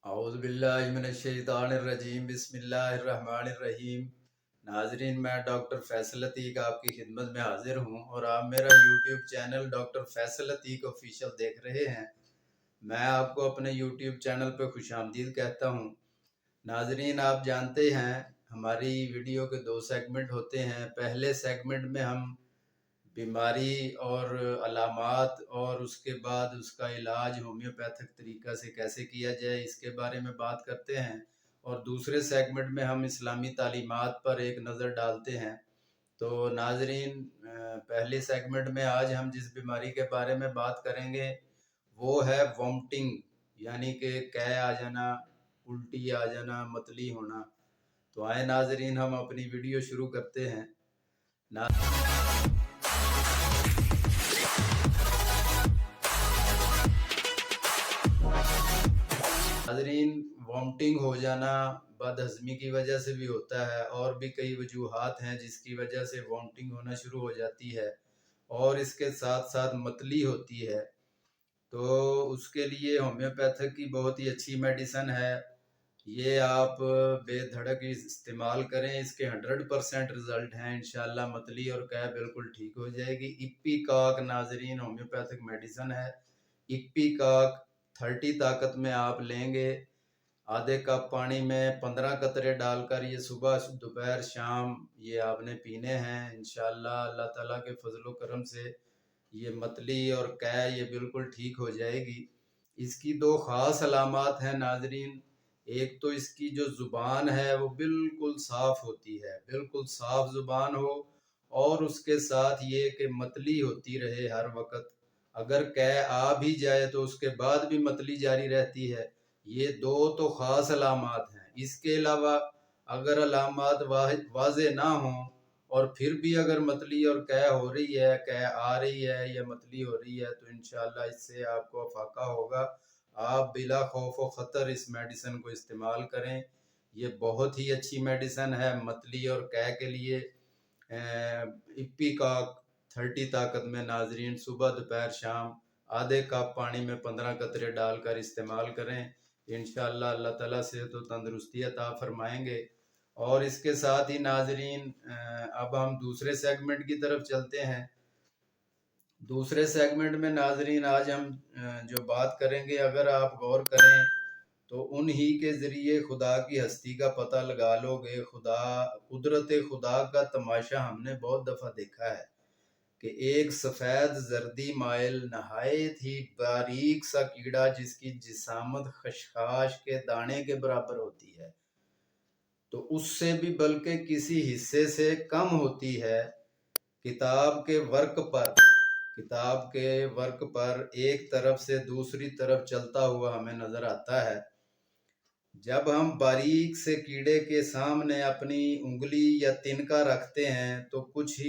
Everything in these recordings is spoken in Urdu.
اعوذ باللہ من الشیطان الرجیم بسم اللہ الرحمن الرحیم۔ ناظرین، میں ڈاکٹر فیصل عتیق آپ کی خدمت میں حاضر ہوں اور آپ میرا YouTube channel doctor Faisal Atiq official دیکھ رہے ہیں۔ میں آپ کو اپنے یوٹیوب چینل پہ خوش آمدید کہتا ہوں۔ ناظرین، آپ جانتے ہیں ہماری ویڈیو کے 2 سیگمنٹ ہوتے ہیں۔ پہلے سیگمنٹ میں ہم بیماری اور علامات اور اس کے بعد اس کا علاج ہومیوپیتھک طریقہ سے کیسے کیا جائے اس کے بارے میں بات کرتے ہیں، اور دوسرے سیگمنٹ میں ہم اسلامی تعلیمات پر ایک نظر ڈالتے ہیں۔ تو ناظرین، پہلے سیگمنٹ میں آج ہم جس بیماری کے بارے میں بات کریں گے وہ ہے وومٹنگ، یعنی کہ قے آ جانا، الٹی آ جانا، متلی ہونا۔ تو آئے ناظرین، ہم اپنی ویڈیو شروع کرتے ہیں۔ ناظرین، وومٹنگ ہو جانا بد ہضمی کی وجہ سے بھی ہوتا ہے، اور بھی کئی وجوہات ہیں جس کی وجہ سے وومٹنگ ہونا شروع ہو جاتی ہے، اور اس کے ساتھ ساتھ متلی ہوتی ہے۔ تو اس کے لیے ہومیوپیتھک کی بہت ہی اچھی میڈیسن ہے، یہ آپ بے دھڑک استعمال کریں، اس کے 100% رزلٹ ہیں انشاءاللہ۔ متلی اور قے بالکل ٹھیک ہو جائے گی۔ اپی کاک ناظرین ہومیوپیتھک میڈیسن ہے۔ اپی کاک 30 طاقت میں آپ لیں گے، آدھے کپ پانی میں 15 قطرے ڈال کر یہ صبح دوپہر شام یہ آپ نے پینے ہیں انشاءاللہ۔ اللہ تعالیٰ کے فضل و کرم سے یہ متلی اور قے یہ بالکل ٹھیک ہو جائے گی۔ اس کی 2 خاص علامات ہیں ناظرین۔ ایک تو اس کی جو زبان ہے وہ بالکل صاف ہوتی ہے، بالکل صاف زبان ہو، اور اس کے ساتھ یہ کہ متلی ہوتی رہے ہر وقت۔ اگر قے آ بھی جائے تو اس کے بعد بھی متلی جاری رہتی ہے۔ یہ 2 تو خاص علامات ہیں۔ اس کے علاوہ اگر علامات واضح نہ ہوں اور پھر بھی اگر متلی اور قے ہو رہی ہے، قے آ رہی ہے یا متلی ہو رہی ہے، تو انشاءاللہ اس سے آپ کو افاقہ ہوگا۔ آپ بلا خوف و خطر اس میڈیسن کو استعمال کریں، یہ بہت ہی اچھی میڈیسن ہے متلی اور قے کے لیے۔ اپی کاک 30 طاقت میں ناظرین صبح دوپہر شام آدھے کپ پانی میں 15 قطرے ڈال کر استعمال کریں، انشاءاللہ اللہ تعالیٰ صحت و تندرستی عطا فرمائیں گے۔ اور اس کے ساتھ ہی ناظرین، اب ہم دوسرے سیگمنٹ کی طرف چلتے ہیں۔ دوسرے سیگمنٹ میں ناظرین آج ہم جو بات کریں گے، اگر آپ غور کریں تو انہی کے ذریعے خدا کی ہستی کا پتہ لگا لو گے۔ قدرت خدا کا تماشا ہم نے بہت دفعہ دیکھا ہے کہ ایک سفید زردی مائل نہایت ہی باریک سا کیڑا جس کی جسامت خشخاش کے دانے کے برابر ہوتی ہے، تو اس سے بھی بلکہ کسی حصے سے کم ہوتی ہے، کتاب کے ورق پر ایک طرف سے دوسری طرف چلتا ہوا ہمیں نظر آتا ہے۔ جب ہم باریک سے کیڑے کے سامنے اپنی انگلی یا تنکا رکھتے ہیں تو کچھ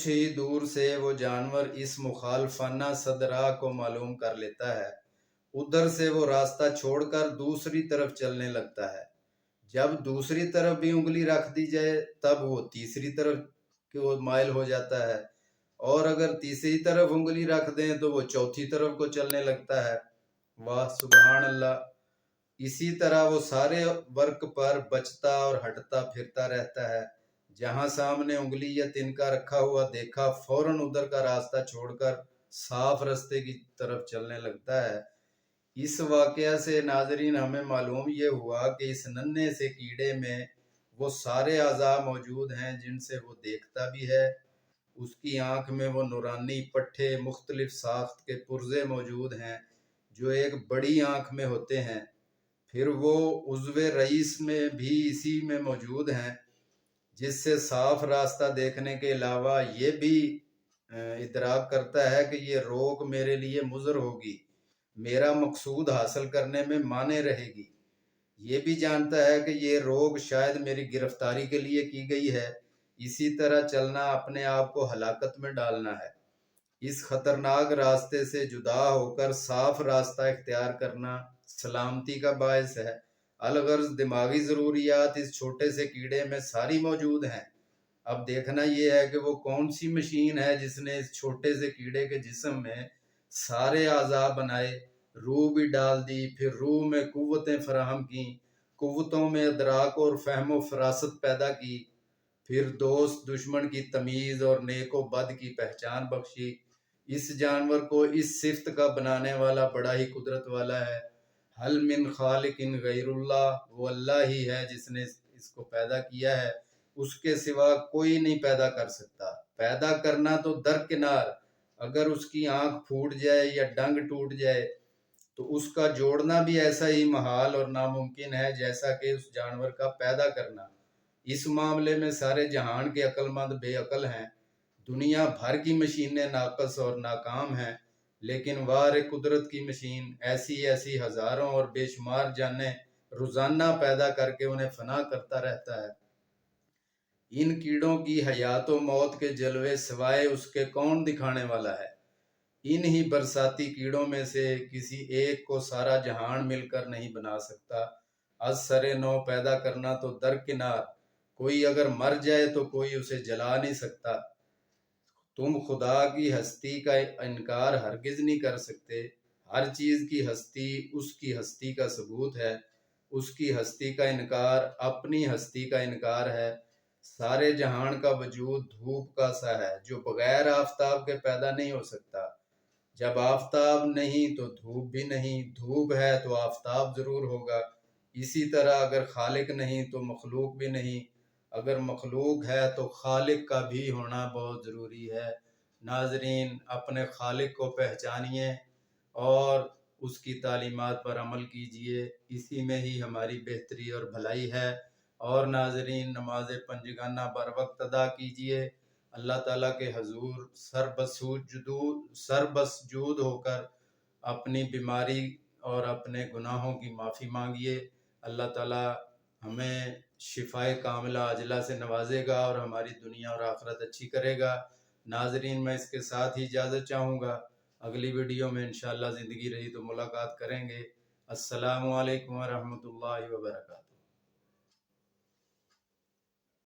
ہی دور سے وہ جانور اس مخالفانہ صدراہ کو معلوم کر لیتا ہے، ادھر سے وہ راستہ چھوڑ کر دوسری طرف چلنے لگتا ہے۔ جب دوسری طرف بھی انگلی رکھ دی جائے تب وہ تیسری طرف کو مائل ہو جاتا ہے، اور اگر تیسری طرف انگلی رکھ دیں تو وہ چوتھی طرف کو چلنے لگتا ہے۔ واہ سبحان اللہ! اسی طرح وہ سارے ورق پر بچتا اور ہٹتا پھرتا رہتا ہے، جہاں سامنے انگلی یا تنکا رکھا ہوا دیکھا فوراً ادھر کا راستہ چھوڑ کر صاف راستے کی طرف چلنے لگتا ہے۔ اس واقعہ سے ناظرین ہمیں معلوم یہ ہوا کہ اس ننھے سے کیڑے میں وہ سارے اعضاء موجود ہیں جن سے وہ دیکھتا بھی ہے۔ اس کی آنکھ میں وہ نورانی پٹھے مختلف ساخت کے پرزے موجود ہیں جو ایک بڑی آنکھ میں ہوتے ہیں، پھر وہ عضو رئیس میں بھی اسی میں موجود ہیں، جس سے صاف راستہ دیکھنے کے علاوہ یہ بھی ادراک کرتا ہے کہ یہ روک میرے لیے مضر ہوگی، میرا مقصود حاصل کرنے میں مانے رہے گی۔ یہ بھی جانتا ہے کہ یہ روک شاید میری گرفتاری کے لیے کی گئی ہے، اسی طرح چلنا اپنے آپ کو ہلاکت میں ڈالنا ہے۔ اس خطرناک راستے سے جدا ہو کر صاف راستہ اختیار کرنا سلامتی کا باعث ہے۔ الغرض دماغی ضروریات اس چھوٹے سے کیڑے میں ساری موجود ہیں۔ اب دیکھنا یہ ہے کہ وہ کون سی مشین ہے جس نے اس چھوٹے سے کیڑے کے جسم میں سارے اعضاء بنائے۔ روح بھی ڈال دی، پھر روح میں قوتیں فراہم کیں، قوتوں میں ادراک اور فہم و فراست پیدا کی، پھر دوست دشمن کی تمیز اور نیک و بد کی پہچان بخشی۔ اس جانور کو اس صفت کا بنانے والا بڑا ہی قدرت والا ہے۔ حل من خالق غیر اللہ، وہ اللہ ہی ہے جس نے اس کو پیدا کیا ہے، اس کے سوا کوئی نہیں پیدا کر سکتا۔ پیدا کرنا تو درکنار، اگر اس کی آنکھ پھوٹ جائے یا ڈنگ ٹوٹ جائے تو اس کا جوڑنا بھی ایسا ہی محال اور ناممکن ہے جیسا کہ اس جانور کا پیدا کرنا۔ اس معاملے میں سارے جہان کے عقل مند بے عقل ہیں، دنیا بھر کی مشینیں ناقص اور ناکام ہیں، لیکن وار قدرت کی مشین ایسی ہزاروں اور بے شمار جانیں روزانہ پیدا کر کے انہیں فنا کرتا رہتا ہے۔ ان کیڑوں کی حیات و موت کے جلوے سوائے اس کے کون دکھانے والا ہے؟ ان ہی برساتی کیڑوں میں سے کسی ایک کو سارا جہان مل کر نہیں بنا سکتا۔ از سر نو پیدا کرنا تو درکنار، کوئی اگر مر جائے تو کوئی اسے جلا نہیں سکتا۔ تم خدا کی ہستی کا انکار ہرگز نہیں کر سکتے۔ ہر چیز کی ہستی اس کی ہستی کا ثبوت ہے، اس کی ہستی کا انکار اپنی ہستی کا انکار ہے۔ سارے جہان کا وجود دھوپ کا سا ہے جو بغیر آفتاب کے پیدا نہیں ہو سکتا۔ جب آفتاب نہیں تو دھوپ بھی نہیں، دھوپ ہے تو آفتاب ضرور ہوگا۔ اسی طرح اگر خالق نہیں تو مخلوق بھی نہیں، اگر مخلوق ہے تو خالق کا بھی ہونا بہت ضروری ہے۔ ناظرین، اپنے خالق کو پہچانیے اور اس کی تعلیمات پر عمل کیجیے، اسی میں ہی ہماری بہتری اور بھلائی ہے۔ اور ناظرین، نماز پنجگانہ بر وقت ادا کیجیے، اللہ تعالیٰ کے حضور سربسجود ہو کر اپنی بیماری اور اپنے گناہوں کی معافی مانگیے۔ اللہ تعالیٰ ہمیں شفائے کاملہ عاجلہ سے نوازے گا اور ہماری دنیا اور آخرت اچھی کرے گا۔ ناظرین، میں اس کے ساتھ ہی اجازت چاہوں گا، اگلی ویڈیو میں انشاءاللہ زندگی رہی تو ملاقات کریں گے۔ السلام علیکم ورحمۃ اللہ وبرکاتہ۔